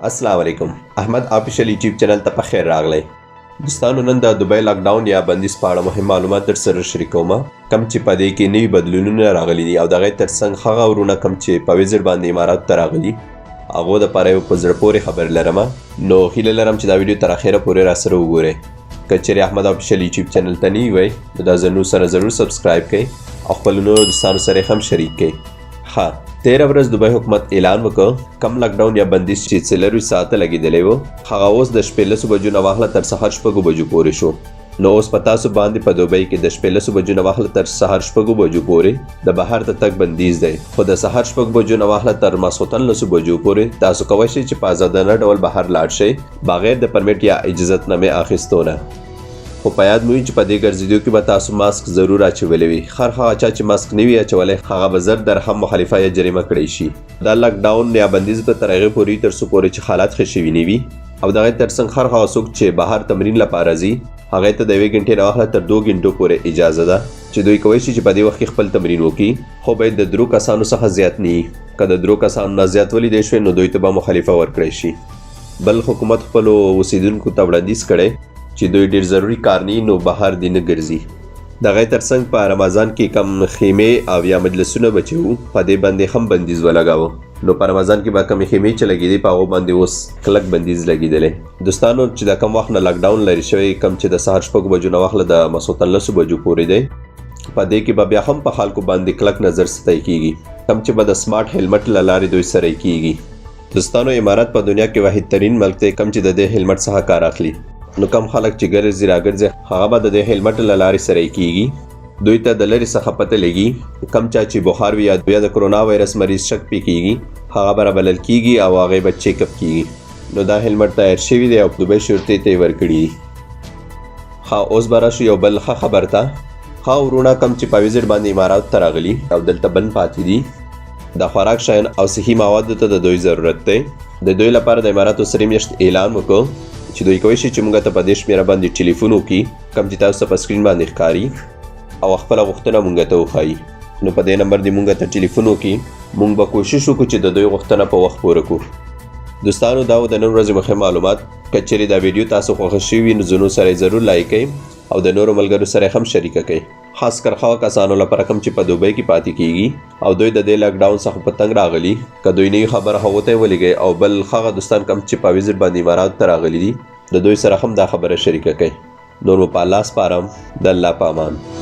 अस्सलाम वालेकुम। Ahmad official YouTube channel ته په خیر راغلی। دوستانو نن د دوبۍ لاک ډاون یا بندیز په اړه مهم معلومات در سره شریکوم کم چې په دې کې نوي بدلونونه راغلي دي او دغه ترڅنګ هغه ورونه کم چې په ویزټ باندې امارات ته راغلي هغه د پاره په زړه پورې خبر لرم نو هیله لرم چې دا ویډیو تر اخره پورې را سره وګورئ کچېرې احمد آفیشل یوټیوب چینل ته نه وي نو دا زنو سره ضرور سبسکرایب کړئ او خپل نور دوستانو سره هم شریک کړئ ها 13 ورځ دوبۍ حکومت اعلان وکړ کم لاک ډاون یا بندیز چې څلوروي ساعته لګېدلی و هغه اوس د شپې لسو بجو نه واخله تر سهار شپږو بجو پورې شو نو اوس په تاسو باندې په دوبۍ کې د شپې لسو بجو نه واخله تر سهار شپږو بجو پورې د بهر د تګ بندیز دی خو د سهار شپږ بجو نه واخله تر ماسخوتن لسو بجو پورې تاسو کولی شئ چې په ازادانه ډول بهر لاړ شئ بغیر د پرمیټ یا اجازتنامې اخیستو نه خو په یاد مو وي چې په دې ګرځېدو کې به تاسو ماسک ضرور اچولی وي هر هغه چا چې ماسک نه وي اچولی هغه به زر درهم مخالفه یا جریمه کړی شي دا لاک ډاون یا بندیز به تر هغې پورې تر څو پورې چې حالات ښه شوي نه وي او د هغې ترڅنګ هر هغه څوک چې بهر تمرین لپاره ځي هغې ته د 1 غنټې نه واخله تر 2 غنټو پورې اجازه ده چې دوی کولی شي چې په دې وخت کې خپل تمرین وکړي خو باید د درو کسانو څخه زیات نه وي که د درو کسانو نه زیات ولیدی شوی نو دوی ته به مخالفه ورکړی شي بل حکومت خپلو اوسیدونکو ته وړاندیز کړی چې دوی ډیر ضروری کار نه نو بهر دی نه ګرځي دغه ترڅنګ په رمضان کې کم خیمې او یا مجلسونه بچو په دې باندې هم بندیز ولګاوه نو په رمضان کې به کم خیمې چې لګېدې په هغو باندې اوس کلک بندیز لګېدلی دوستانو چې د کم وخت نه لاک ډاون لرې شوی کم چې د سهار شپږو بجو نه واخله د ماسخوتن لسو بجو پورې دی په دې کې به بیا هم په خلکو باندې کلک نظر ستای کیږي کم چې به د سمارټ هیلمټ له لارې دوی سره کیږي دوستانو امارات په دنیا کې واحد ترین ملک دی کم چې د دې هیلمټ څخه کار اخلي نو کم خلک چې ګرځي راګرځي هغه به د دې هیلمټ له لارې سره کیږي دوی ته د لرې څخه پته لګي کم چا چې بخار وي یا د کرونا وایرس مریض شک پې کیږي هغه به رابلل کیږي او هغې به چیک اپ کیږي نو دا هیلمټ تیار شوي دی او دوبۍ شرطې ته یې ورکړي دي ښه اوس به راشو یو بل ښه خبر ته ښه ورونه کم چې په ویزټ باندې اماراتو ته راغلي او دلته بند پاتې دي د خوراک شیان او صحي موادو ته د دوی ضرورت دی د دوی لپاره د اماراتو سرې میاشت اعلان وکړ چې دوی کولی شي چې موږ ته په دې شمېره باندې ټلیفون وکړي کوم چې تاسو ته په سکرین باندې ښکاري او خپله غوښتنه موږ ته وښایي نو په دې نمبر دې موږ ته ټلیفون وکړي موږ به کوشش وکړو چې د دوی غوښتنه په وخت پوره کړو دوستانو دا و د نن ورځې مهم معلومات که چیرې دا ویډیو تاسو خوښه شوي وي نو زنو سره یې ضرور لایک کړئ او د نورو ملګرو سره هم شریکه کړئ خاص کر هغه کسانو لپاره کوم چې په دوبۍ کې پاتې کیږي او دوی د دې لاک ډاون څخه په تنګ راغلي که دوی نوي خبر هغو ته یې ولیږئ او بل هغه دوستان کوم چې په ویزټ باندې اماراتو ته راغلي دي د دوی سره هم دا خبره شریکه کړئ نور مو په الله سپارم د الله په امان